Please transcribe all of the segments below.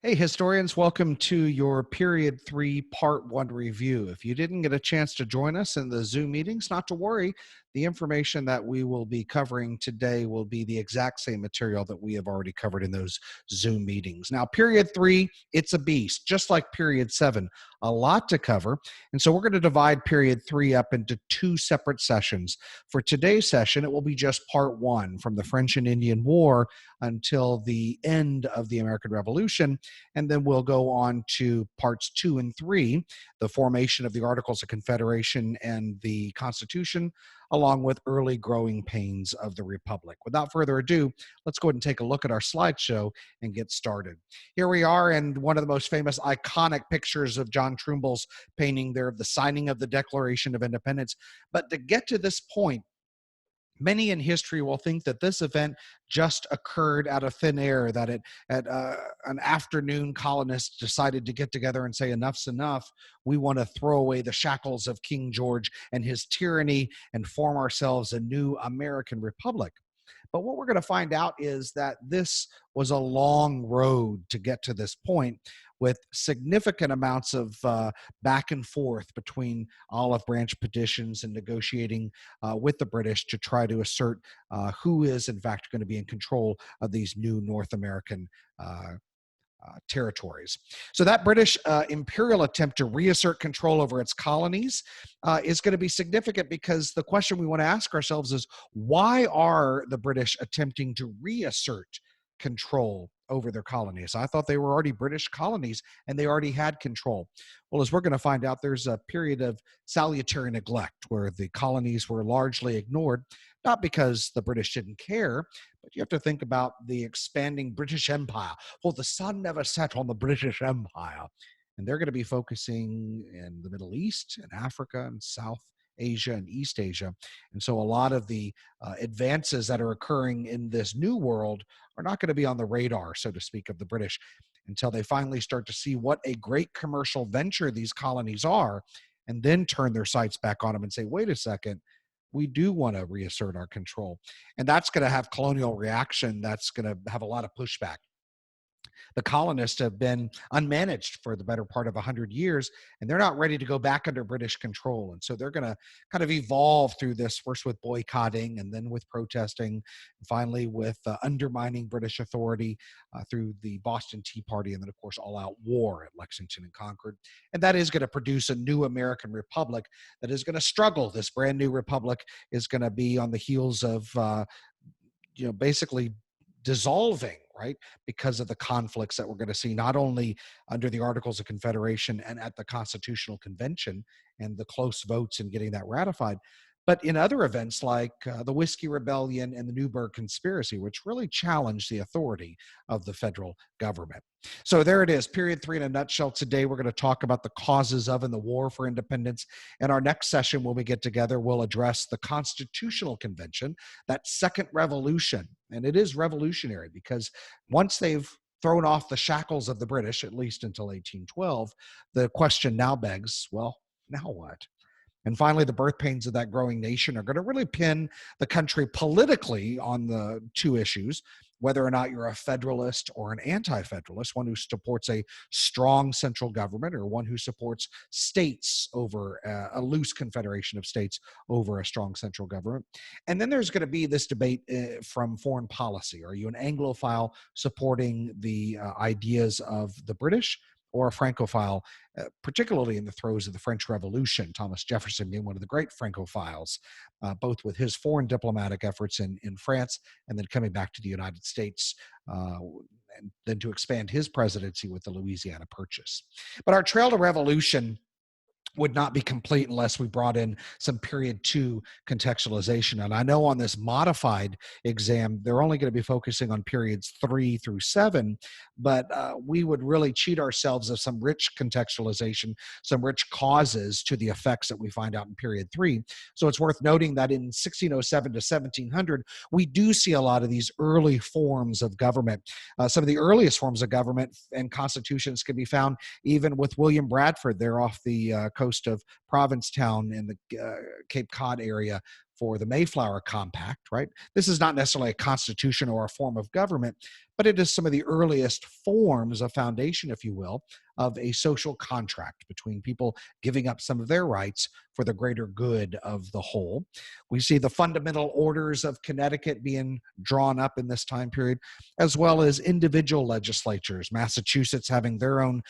Hey, historians, welcome to your Period 3 Part 1 review. If you didn't get a chance to join us in the Zoom meetings, not to worry. The information that we will be covering today will be the exact same material that we have already covered in those Zoom meetings. Now, Period 3, it's a beast, just like Period 7, a lot to cover. And so we're going to divide Period 3 up into two separate sessions. For today's session, it will be just Part 1, from the French and Indian War until the end of the American Revolution. And then we'll go on to parts 2 and 3, the formation of the Articles of Confederation and the Constitution, along with early growing pains of the Republic. Without further ado, let's go ahead and take a look at our slideshow and get started. Here we are in one of the most famous iconic pictures of John Trumbull's painting there of the signing of the Declaration of Independence. But to get to this point, many in history will think that this event just occurred out of thin air, that at an afternoon, colonists decided to get together and say, enough's enough. We want to throw away the shackles of King George and his tyranny and form ourselves a new American republic. But what we're going to find out is that this was a long road to get to this point, with significant amounts of back and forth between olive branch petitions and negotiating with the British to try to assert who is, in fact, going to be in control of these new North American territories. So that British imperial attempt to reassert control over its colonies is going to be significant, because the question we want to ask ourselves is, why are the British attempting to reassert control over their colonies? I thought they were already British colonies and they already had control. Well, as we're going to find out, there's a period of salutary neglect where the colonies were largely ignored, not because the British didn't care, but you have to think about the expanding British Empire. Well, the sun never set on the British Empire. And they're going to be focusing in the Middle East and Africa and South Asia and East Asia. And so a lot of the advances that are occurring in this new world are not going to be on the radar, so to speak, of the British until they finally start to see what a great commercial venture these colonies are, and then turn their sights back on them and say, wait a second, we do want to reassert our control. And that's going to have colonial reaction. That's going to have a lot of pushback. The colonists have been unmanaged for the better part of 100 years, and they're not ready to go back under British control. And so they're going to kind of evolve through this, first with boycotting, and then with protesting, and finally with undermining British authority through the Boston Tea Party, and then, of course, all-out war at Lexington and Concord. And that is going to produce a new American republic that is going to struggle. This brand new republic is going to be on the heels of basically dissolving, right, because of the conflicts that we're going to see, not only under the Articles of Confederation and at the Constitutional Convention and the close votes in getting that ratified, but in other events like the Whiskey Rebellion and the Newburgh Conspiracy, which really challenged the authority of the federal government. So there it is, period 3 in a nutshell. Today we're going to talk about the causes of and the war for independence. In our next session, when we get together, we'll address the Constitutional Convention, that second revolution. And it is revolutionary because once they've thrown off the shackles of the British, at least until 1812, the question now begs, well, now what? And finally, the birth pains of that growing nation are going to really pin the country politically on the two issues: whether or not you're a federalist or an anti-federalist, one who supports a strong central government or one who supports states over a loose confederation of states over a strong central government. And then there's going to be this debate from foreign policy. Are you an Anglophile supporting the ideas of the British, or a Francophile, particularly in the throes of the French Revolution, Thomas Jefferson being one of the great Francophiles, both with his foreign diplomatic efforts in France and then coming back to the United States, and then to expand his presidency with the Louisiana Purchase. But our trail to revolution would not be complete unless we brought in some period 2 contextualization. And I know on this modified exam, they're only going to be focusing on periods 3 through 7, but we would really cheat ourselves of some rich contextualization, some rich causes to the effects that we find out in period 3. So it's worth noting that in 1607 to 1700, we do see a lot of these early forms of government. Some of the earliest forms of government and constitutions can be found even with William Bradford there off the coast of Provincetown in the Cape Cod area for the Mayflower Compact, right? This is not necessarily a constitution or a form of government, but it is some of the earliest forms of foundation, if you will, of a social contract between people giving up some of their rights for the greater good of the whole. We see the fundamental orders of Connecticut being drawn up in this time period, as well as individual legislatures, Massachusetts having their own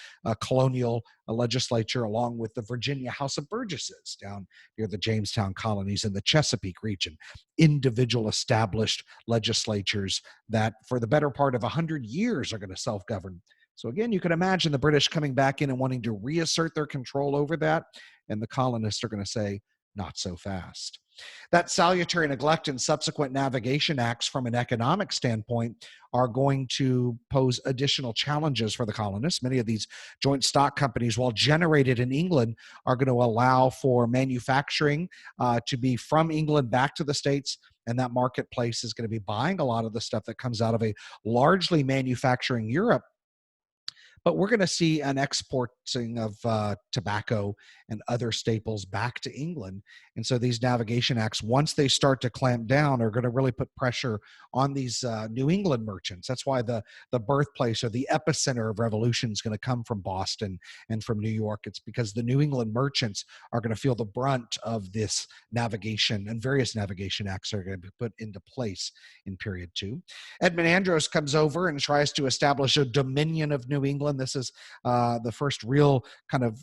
colonial legislature, along with the Virginia House of Burgesses down near the Jamestown colonies in the Chesapeake region, individual established legislatures that for the better part of 100 years are going to self-govern. So again, you can imagine the British coming back in and wanting to reassert their control over that, and the colonists are going to say, not so fast. That salutary neglect and subsequent navigation acts from an economic standpoint are going to pose additional challenges for the colonists. Many of these joint stock companies, while generated in England, are going to allow for manufacturing to be from England back to the States, and that marketplace is going to be buying a lot of the stuff that comes out of a largely manufacturing Europe. But we're going to see an exporting of tobacco and other staples back to England. And so these navigation acts, once they start to clamp down, are going to really put pressure on these New England merchants. That's why the birthplace or the epicenter of revolution is going to come from Boston and from New York. It's because the New England merchants are going to feel the brunt of this navigation, and various navigation acts are going to be put into place in period two. Edmund Andros comes over and tries to establish a dominion of New England. This is the first real kind of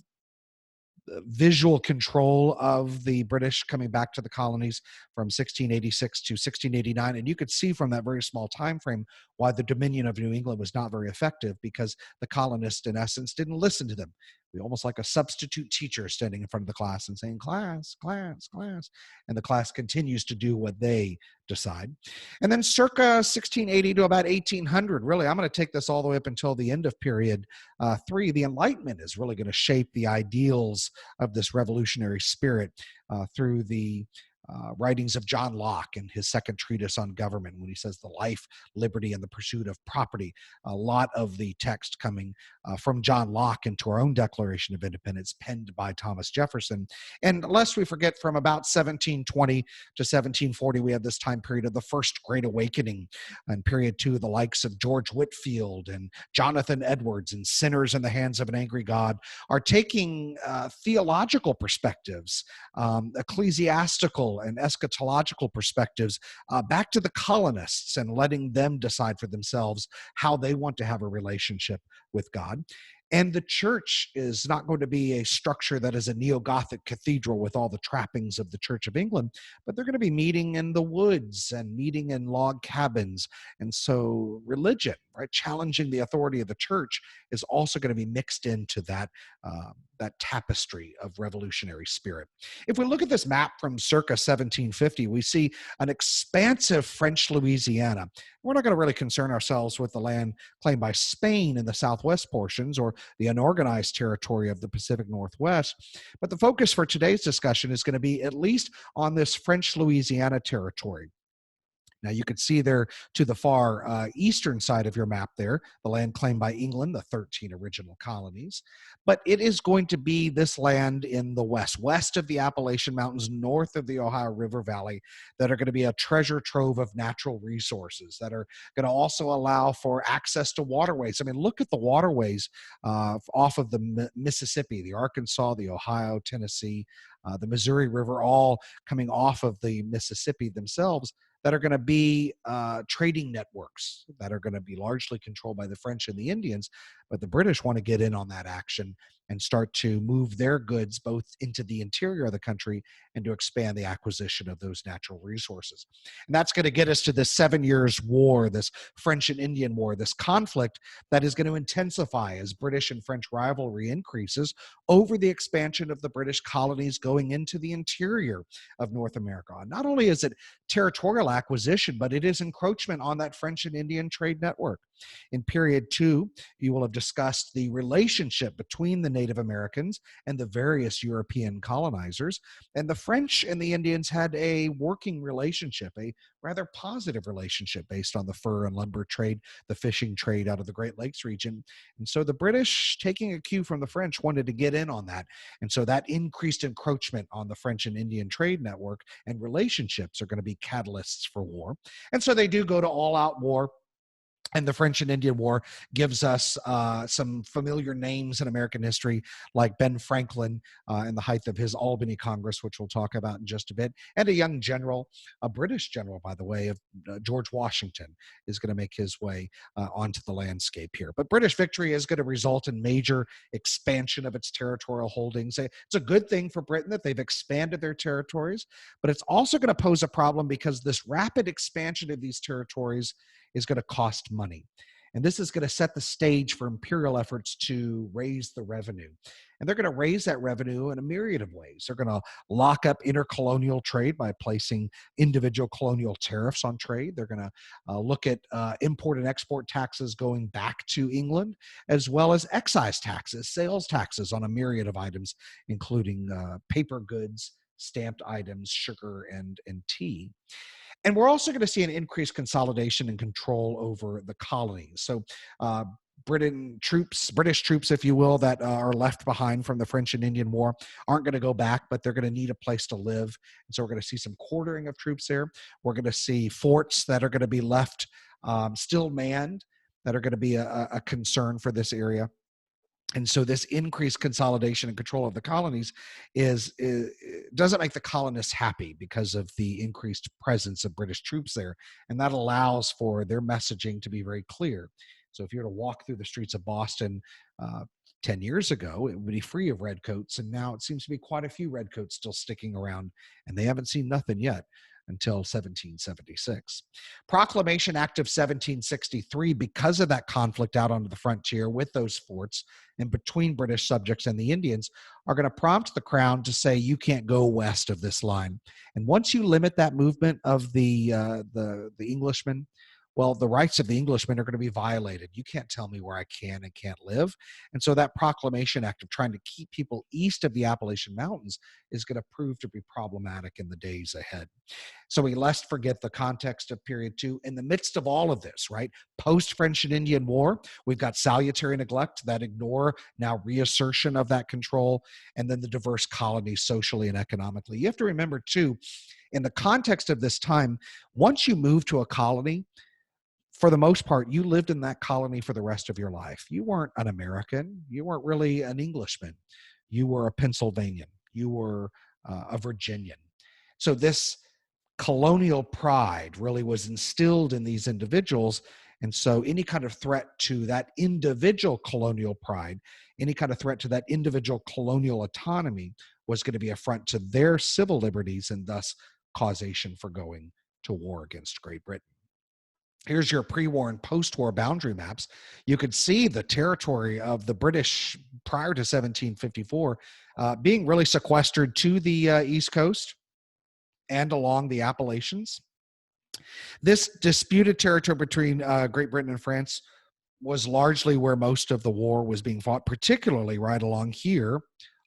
visual control of the British coming back to the colonies from 1686 to 1689. And you could see from that very small time frame why the Dominion of New England was not very effective, because the colonists, in essence, didn't listen to them. Almost like a substitute teacher standing in front of the class and saying, class, class, class. And the class continues to do what they decide. And then circa 1680 to about 1800, really, I'm going to take this all the way up until the end of period three. The Enlightenment is really going to shape the ideals of this revolutionary spirit through the writings of John Locke and his second treatise on government, when he says the life, liberty, and the pursuit of property. A lot of the text coming from John Locke into our own Declaration of Independence, penned by Thomas Jefferson. And lest we forget, from about 1720 to 1740, we have this time period of the First Great Awakening, and period two, the likes of George Whitefield and Jonathan Edwards and Sinners in the Hands of an Angry God are taking theological perspectives, ecclesiastical and eschatological perspectives back to the colonists, and letting them decide for themselves how they want to have a relationship with God. And the church is not going to be a structure that is a neo-Gothic cathedral with all the trappings of the Church of England, but they're going to be meeting in the woods and meeting in log cabins. And so religion, right, challenging the authority of the church, is also going to be mixed into that tapestry of revolutionary spirit. If we look at this map from circa 1750, we see an expansive French Louisiana. We're not going to really concern ourselves with the land claimed by Spain in the southwest portions, or the unorganized territory of the Pacific Northwest. But the focus for today's discussion is going to be at least on this French Louisiana territory. Now, you can see there to the far eastern side of your map there, the land claimed by England, the 13 original colonies. But it is going to be this land in the west of the Appalachian Mountains, north of the Ohio River Valley, that are going to be a treasure trove of natural resources, that are going to also allow for access to waterways. I mean, look at the waterways off of the Mississippi, the Arkansas, the Ohio, Tennessee, the Missouri River, all coming off of the Mississippi themselves, that are going to be trading networks that are going to be largely controlled by the French and the Indians. But the British want to get in on that action and start to move their goods both into the interior of the country and to expand the acquisition of those natural resources. And that's going to get us to this 7 Years' War, this French and Indian War, this conflict that is going to intensify as British and French rivalry increases over the expansion of the British colonies going into the interior of North America. Not only is it territorial acquisition, but it is encroachment on that French and Indian trade network. In period two, you will have discussed the relationship between the Native Americans and the various European colonizers. And the French and the Indians had a working relationship, a rather positive relationship based on the fur and lumber trade, the fishing trade out of the Great Lakes region. And so the British, taking a cue from the French, wanted to get in on that. And so that increased encroachment on the French and Indian trade network and relationships are going to be catalysts for war. And so they do go to all-out war. And the French and Indian War gives us some familiar names in American history, like Ben Franklin in the height of his Albany Congress, which we'll talk about in just a bit, and a young general, a British general, by the way, of George Washington, is going to make his way onto the landscape here. But British victory is going to result in major expansion of its territorial holdings. It's a good thing for Britain that they've expanded their territories, but it's also going to pose a problem because this rapid expansion of these territories is going to cost money. And this is going to set the stage for imperial efforts to raise the revenue. And they're going to raise that revenue in a myriad of ways. They're going to lock up intercolonial trade by placing individual colonial tariffs on trade. They're going to look at import and export taxes going back to England, as well as excise taxes, sales taxes on a myriad of items, including paper goods, stamped items, sugar, and tea. And we're also going to see an increased consolidation and control over the colonies. So uh, British troops, if you will, that are left behind from the French and Indian War aren't going to go back, but they're going to need a place to live. And so we're going to see some quartering of troops there. We're going to see forts that are going to be left still manned, that are going to be a concern for this area. And so this increased consolidation and control of the colonies is doesn't make the colonists happy because of the increased presence of British troops there, and that allows for their messaging to be very clear. So if you were to walk through the streets of Boston uh, 10 years ago, it would be free of redcoats, and now it seems to be quite a few redcoats still sticking around, and they haven't seen nothing yet until 1776. Proclamation Act of 1763, because of that conflict out onto the frontier with those forts and between British subjects and the Indians, are going to prompt the crown to say you can't go west of this line. And once you limit that movement of the Englishmen, well, the rights of the Englishmen are going to be violated. You can't tell me where I can and can't live. And so that Proclamation Act of trying to keep people east of the Appalachian Mountains is going to prove to be problematic in the days ahead. So we lest forget the context of period two. In the midst of all of this, right, post French and Indian War, we've got salutary neglect, that ignore, now reassertion of that control, and then the diverse colonies socially and economically. You have to remember, too, in the context of this time, once you move to a colony, for the most part, you lived in that colony for the rest of your life. You weren't an American. You weren't really an Englishman. You were a Pennsylvanian. You were a Virginian. So this colonial pride really was instilled in these individuals. And so any kind of threat to that individual colonial pride, any kind of threat to that individual colonial autonomy was going to be a affront to their civil liberties and thus causation for going to war against Great Britain. Here's your pre-war and post-war boundary maps. You could see the territory of the British prior to 1754 being really sequestered to the East Coast and along the Appalachians. This disputed territory between Great Britain and France was largely where most of the war was being fought, particularly right along here,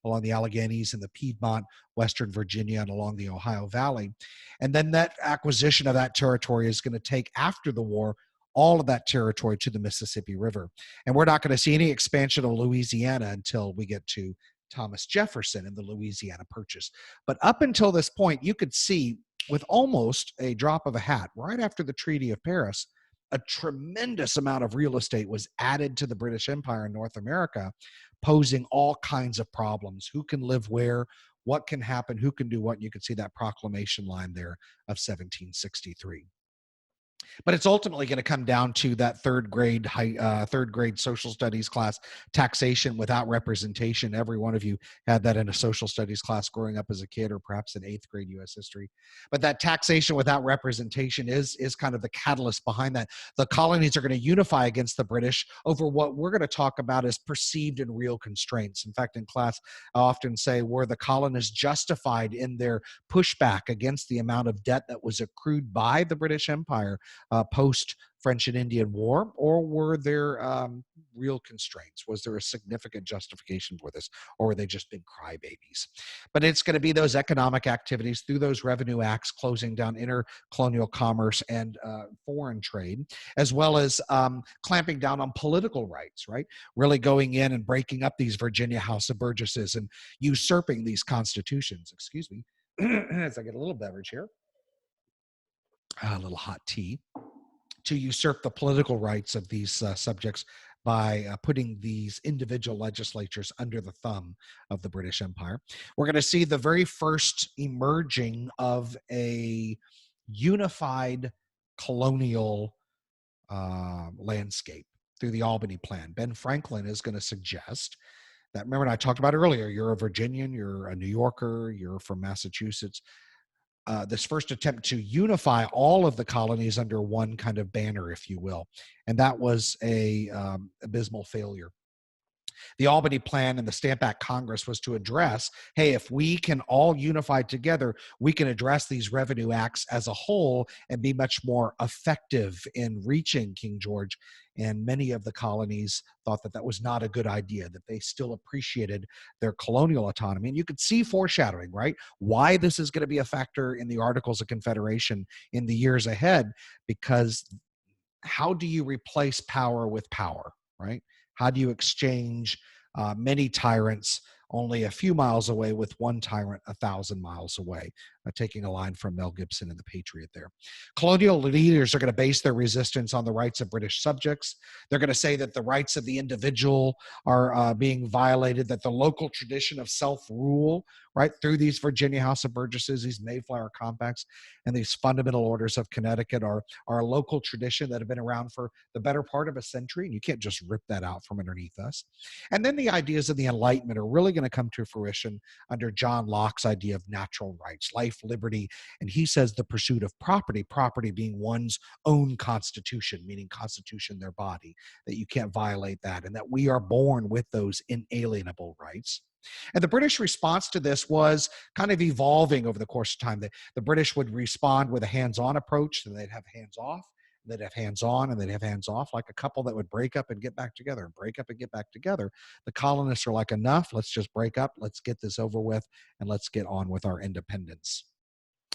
along the Alleghenies and the Piedmont, Western Virginia, and along the Ohio Valley. And then that acquisition of that territory is going to take, after the war, all of that territory to the Mississippi River. And we're not going to see any expansion of Louisiana until we get to Thomas Jefferson and the Louisiana Purchase. But up until this point, you could see with almost a drop of a hat, right after the Treaty of Paris, a tremendous amount of real estate was added to the British Empire in North America, posing all kinds of problems. Who can live where? What can happen? Who can do what? You can see that proclamation line there of 1763. But it's ultimately going to come down to that third grade social studies class, taxation without representation. Every one of you had that in a social studies class growing up as a kid, or perhaps in eighth grade U.S. history. But that taxation without representation is kind of the catalyst behind that. The colonies are going to unify against the British over what we're going to talk about as perceived and real constraints. In fact, in class, I often say, were the colonists justified in their pushback against the amount of debt that was accrued by the British Empire post French and Indian War, or were there real constraints? Was there a significant justification for this, or were they just big crybabies? But it's going to be those economic activities through those revenue acts, closing down intercolonial commerce and foreign trade, as well as clamping down on political rights, right? Really going in and breaking up these Virginia House of Burgesses and usurping these constitutions. Excuse me, as I get a little beverage here, a little hot tea. to usurp the political rights of these subjects by putting these individual legislatures under the thumb of the British Empire. We're going to see the very first emerging of a unified colonial landscape through the Albany Plan. Ben Franklin is going to suggest that, remember, I talked about earlier, you're a Virginian, you're a New Yorker, you're from Massachusetts. This first attempt to unify all of the colonies under one kind of banner, if you will. And that was a abysmal failure. The Albany Plan and the Stamp Act Congress was to address, hey, if we can all unify together, we can address these revenue acts as a whole and be much more effective in reaching King George. And many of the colonies thought that that was not a good idea, that they still appreciated their colonial autonomy. And you could see foreshadowing, right? Why this is going to be a factor in the Articles of Confederation in the years ahead, because how do you replace power with power, right? How do you exchange many tyrants only a few miles away with one tyrant 1,000 miles away? Taking a line from Mel Gibson in The Patriot there. Colonial leaders are going to base their resistance on the rights of British subjects. They're going to say that the rights of the individual are being violated, that the local tradition of self-rule, right, through these Virginia House of Burgesses, these Mayflower Compacts, and these fundamental orders of Connecticut are a local tradition that have been around for the better part of a century, and you can't just rip that out from underneath us. And then the ideas of the Enlightenment are really going to come to fruition under John Locke's idea of natural rights, life, liberty, and he says the pursuit of property, property being one's own constitution, meaning constitution, their body, that you can't violate that, and that we are born with those inalienable rights. And the British response to this was kind of evolving over the course of time. The British would respond with a hands-on approach, and they'd have hands-off, they'd have hands-on, and they'd have hands-off, like a couple that would break up and get back together, and break up and get back together. The colonists are like, enough, let's just break up, let's get this over with, and let's get on with our independence.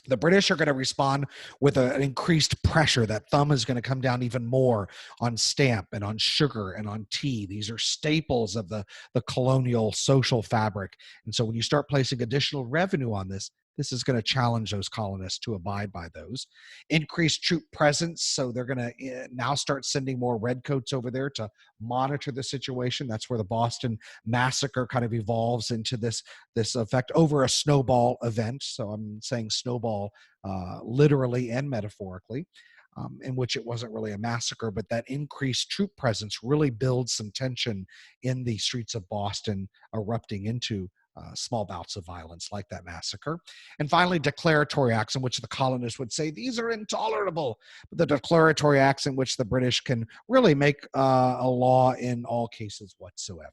The British are going to respond with an increased pressure. That thumb is going to come down even more on stamp and on sugar and on tea. These are staples of the colonial social fabric. And so when you start placing additional revenue on this, this is going to challenge those colonists to abide by those. Increased troop presence. So they're going to now start sending more redcoats over there to monitor the situation. That's where the Boston Massacre kind of evolves into this effect over a snowball event. So I'm saying snowball literally and metaphorically. In which it wasn't really a massacre, but that increased troop presence really builds some tension in the streets of Boston, erupting into small bouts of violence like that massacre. And finally, declaratory acts in which the colonists would say, these are intolerable. But the declaratory acts in which the British can really make a law in all cases whatsoever.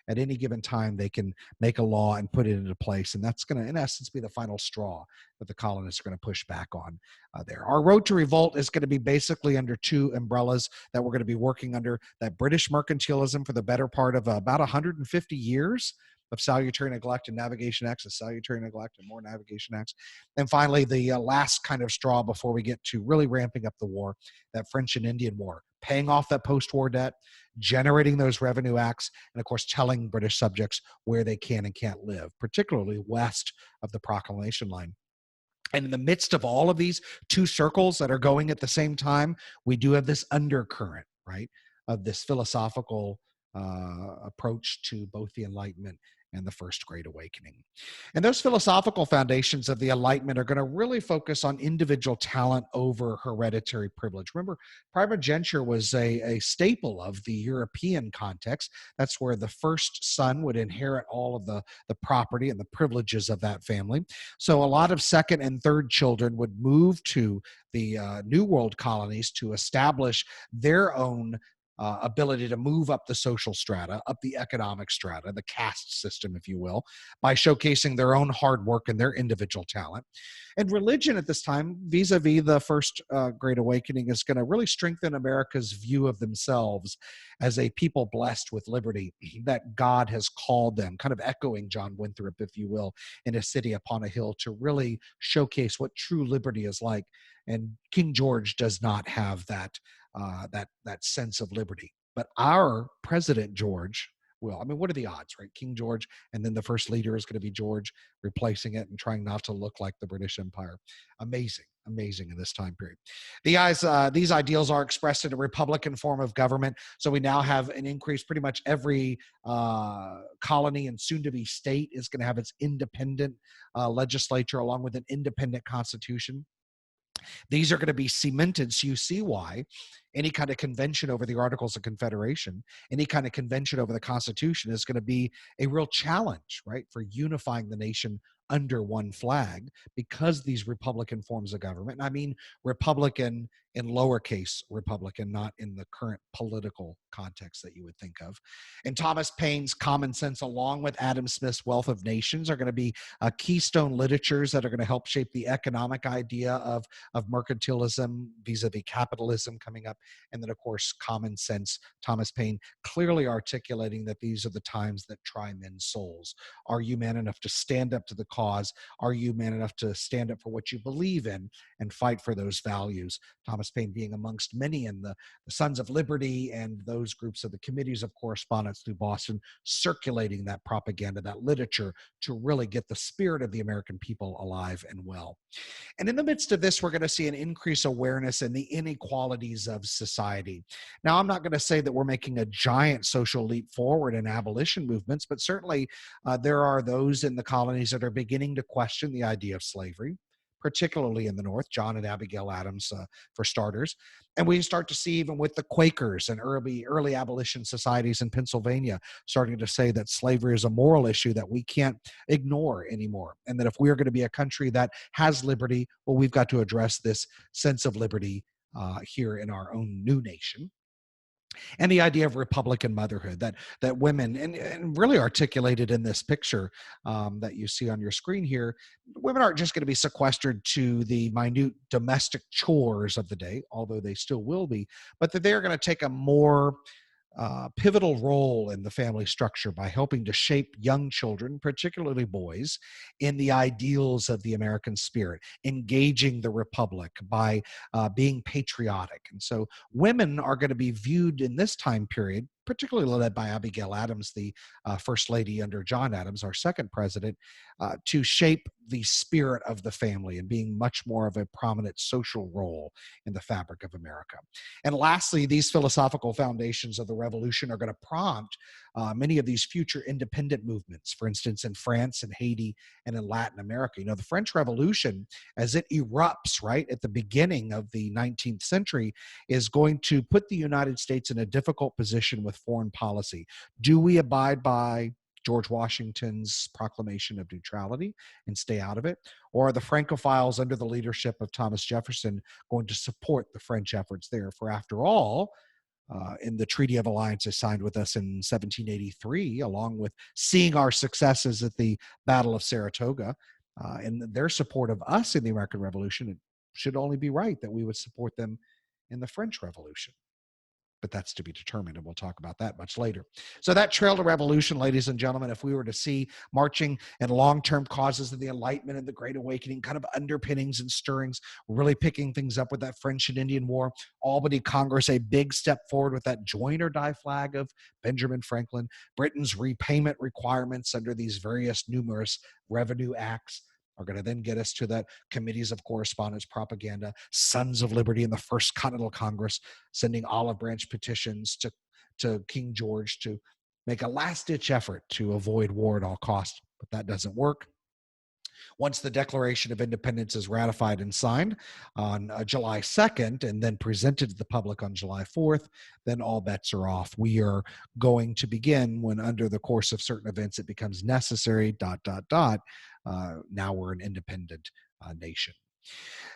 At any given time, they can make a law and put it into place. And that's going to, in essence, be the final straw that the colonists are going to push back on there. Our road to revolt is going to be basically under two umbrellas that we're going to be working under: that British mercantilism for the better part of about 150 years of salutary neglect and navigation acts, and salutary neglect and more navigation acts. And finally, the last kind of straw before we get to really ramping up the war, that French and Indian War, paying off that post-war debt, generating those revenue acts, and of course, telling British subjects where they can and can't live, particularly west of the Proclamation Line. And in the midst of all of these two circles that are going at the same time, we do have this undercurrent, right, of this philosophical approach to both the Enlightenment and the First Great Awakening. And those philosophical foundations of the Enlightenment are going to really focus on individual talent over hereditary privilege. Remember, primogeniture was a staple of the European context. That's where the first son would inherit all of the property and the privileges of that family. So a lot of second and third children would move to the New World colonies to establish their own ability to move up the social strata, up the economic strata, the caste system, if you will, by showcasing their own hard work and their individual talent. And religion at this time, vis-a-vis the First Great Awakening, is going to really strengthen America's view of themselves as a people blessed with liberty, that God has called them, kind of echoing John Winthrop, if you will, in A City Upon a Hill, to really showcase what true liberty is like. And King George does not have that sense of liberty. But our President George, will. I mean, what are the odds, right? King George, and then the first leader is going to be George, replacing it and trying not to look like the British Empire. Amazing, amazing in this time period. These ideals are expressed in a republican form of government. So we now have an increase. Pretty much every colony and soon-to-be state is going to have its independent legislature along with an independent constitution. These are going to be cemented. So you see why any kind of convention over the Articles of Confederation, any kind of convention over the Constitution is going to be a real challenge, right, for unifying the nation under one flag, because these republican forms of government, and I mean republican in lowercase republican, not in the current political context that you would think of. And Thomas Paine's Common Sense, along with Adam Smith's Wealth of Nations, are going to be keystone literatures that are going to help shape the economic idea of mercantilism vis-a-vis capitalism coming up. And then, of course, Common Sense, Thomas Paine clearly articulating that these are the times that try men's souls. Are you man enough to stand up to the cause? Are you man enough to stand up for what you believe in and fight for those values? Thomas Paine being amongst many, and the Sons of Liberty and those groups of the committees of correspondence through Boston, circulating that propaganda, that literature, to really get the spirit of the American people alive and well. And in the midst of this, we're going to see an increased awareness in the inequalities of society. Now, I'm not going to say that we're making a giant social leap forward in abolition movements, but certainly there are those in the colonies that are beginning to question the idea of slavery, particularly in the North, John and Abigail Adams, for starters. And we start to see, even with the Quakers and early abolition societies in Pennsylvania, starting to say that slavery is a moral issue that we can't ignore anymore. And that if we are going to be a country that has liberty, well, we've got to address this sense of liberty here in our own new nation. And the idea of republican motherhood, that women, and really articulated in this picture that you see on your screen here, women aren't just going to be sequestered to the minute domestic chores of the day, although they still will be, but that they're going to take a more pivotal role in the family structure by helping to shape young children, particularly boys, in the ideals of the American spirit, engaging the Republic by being patriotic. And so women are going to be viewed in this time period, particularly led by Abigail Adams, the First Lady under John Adams, our second president, to shape the spirit of the family and being much more of a prominent social role in the fabric of America. And lastly, these philosophical foundations of the revolution are going to prompt many of these future independent movements, for instance, in France and Haiti and in Latin America. You know, the French Revolution, as it erupts right at the beginning of the 19th century, is going to put the United States in a difficult position with foreign policy. Do we abide by George Washington's proclamation of neutrality and stay out of it? Or are the Francophiles under the leadership of Thomas Jefferson going to support the French efforts there? For after all, in the Treaty of Alliances signed with us in 1783, along with seeing our successes at the Battle of Saratoga and their support of us in the American Revolution, it should only be right that we would support them in the French Revolution. But that's to be determined, and we'll talk about that much later. So that trail to revolution, ladies and gentlemen, if we were to see marching and long-term causes of the Enlightenment and the Great Awakening, kind of underpinnings and stirrings, really picking things up with that French and Indian War, Albany Congress, a big step forward with that join or die flag of Benjamin Franklin, Britain's repayment requirements under these various numerous revenue acts, are going to then get us to that committees of correspondence propaganda, Sons of Liberty in the First Continental Congress, sending olive branch petitions to King George to make a last-ditch effort to avoid war at all costs. But that doesn't work. Once the Declaration of Independence is ratified and signed on July 2nd and then presented to the public on July 4th, then all bets are off. We are going to begin when, under the course of certain events, it becomes necessary, ... now we're an independent nation.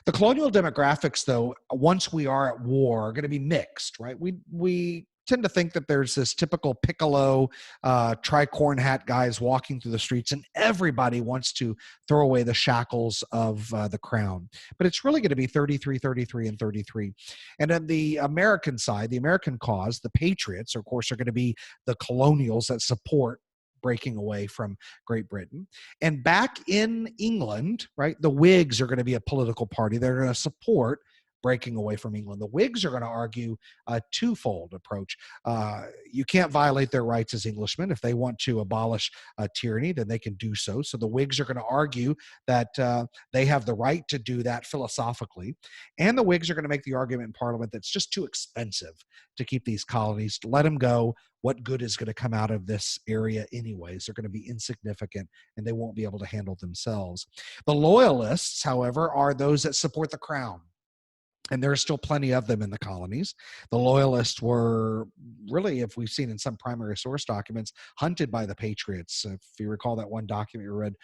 The colonial demographics, though, once we are at war, are going to be mixed, right? We tend to think that there's this typical piccolo, tricorn hat guys walking through the streets, and everybody wants to throw away the shackles of the crown. But it's really going to be 33, 33, and 33. And on the American side, the American cause, the patriots, of course, are going to be the colonials that support breaking away from Great Britain. And back in England, right, the Whigs are going to be a political party. They're going to support breaking away from England. The Whigs are going to argue a twofold approach. You can't violate their rights as Englishmen. If they want to abolish tyranny, then they can do so. So the Whigs are going to argue that they have the right to do that philosophically. And the Whigs are going to make the argument in Parliament that's just too expensive to keep these colonies. Let them go. What good is going to come out of this area anyways? They're going to be insignificant and they won't be able to handle themselves. The loyalists, however, are those that support the crown. And there are still plenty of them in the colonies. The loyalists were really, if we've seen in some primary source documents, hunted by the Patriots. If you recall that one document we read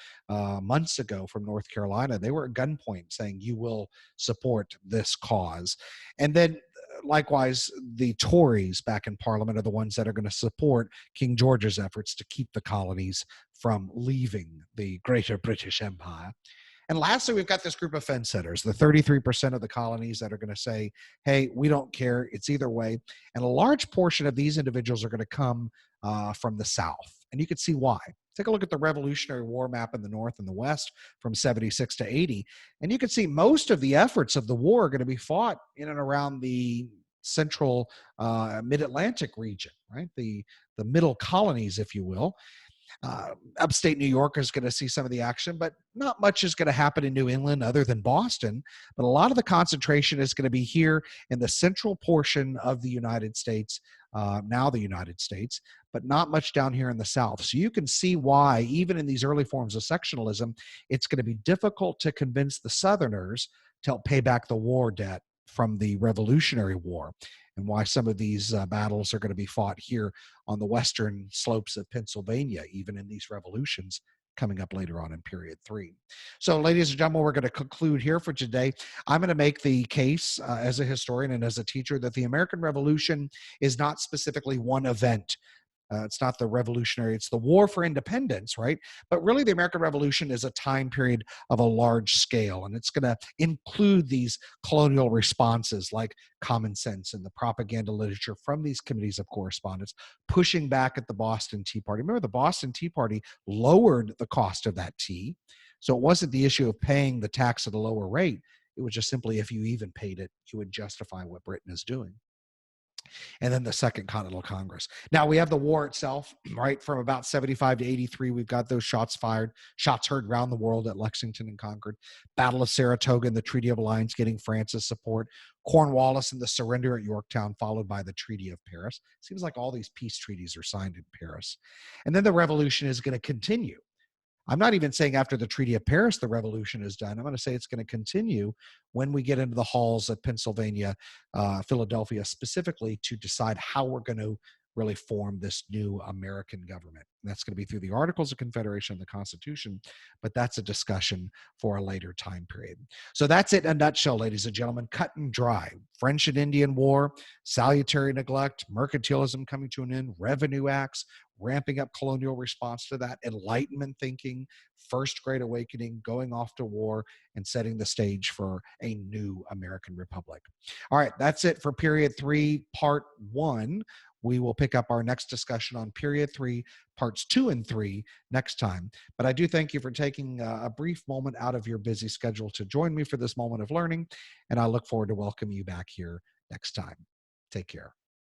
months ago from North Carolina, they were at gunpoint saying, you will support this cause. And then likewise, the Tories back in Parliament are the ones that are going to support King George's efforts to keep the colonies from leaving the Greater British Empire. And lastly, we've got this group of fence sitters, the 33% of the colonies that are going to say, hey, we don't care. It's either way. And a large portion of these individuals are going to come from the South. And you can see why. Take a look at the Revolutionary War map in the North and the West from 76 to 80. And you can see most of the efforts of the war are going to be fought in and around the central mid-Atlantic region, right? The middle colonies, if you will. Upstate New York is going to see some of the action, but not much is going to happen in New England other than Boston. But a lot of the concentration is going to be here in the central portion of the United States, now the United States, but not much down here in the South. So you can see why, even in these early forms of sectionalism, it's going to be difficult to convince the Southerners to help pay back the war debt from the Revolutionary War, and why some of these battles are going to be fought here on the western slopes of Pennsylvania, even in these revolutions coming up later on in period 3. So, ladies and gentlemen, we're going to conclude here for today. I'm going to make the case as a historian and as a teacher that the American Revolution is not specifically one event. It's not the revolutionary, it's the war for independence, right? But really, the American Revolution is a time period of a large scale, and it's going to include these colonial responses like common sense and the propaganda literature from these committees of correspondence, pushing back at the Boston Tea Party. Remember, the Boston Tea Party lowered the cost of that tea. So it wasn't the issue of paying the tax at a lower rate. It was just simply if you even paid it, you would justify what Britain is doing. And then the Second Continental Congress. Now we have the war itself, right? From about 75 to 83, we've got those shots fired, shots heard around the world at Lexington and Concord, Battle of Saratoga and the Treaty of Alliance getting France's support, Cornwallis and the surrender at Yorktown, followed by the Treaty of Paris. Seems like all these peace treaties are signed in Paris. And then the revolution is going to continue. I'm not even saying after the Treaty of Paris, the revolution is done. I'm going to say it's going to continue when we get into the halls of Pennsylvania, Philadelphia, specifically to decide how we're going to really form this new American government. And that's going to be through the Articles of Confederation and the Constitution, but that's a discussion for a later time period. So that's it in a nutshell, ladies and gentlemen, cut and dry. French and Indian War, salutary neglect, mercantilism coming to an end, revenue acts, ramping up colonial response to that, Enlightenment thinking, First Great Awakening, going off to war, and setting the stage for a new American Republic. All right, that's it for period 3, part 1. We will pick up our next discussion on period 3, parts 2 and 3 next time. But I do thank you for taking a brief moment out of your busy schedule to join me for this moment of learning, and I look forward to welcoming you back here next time. Take care.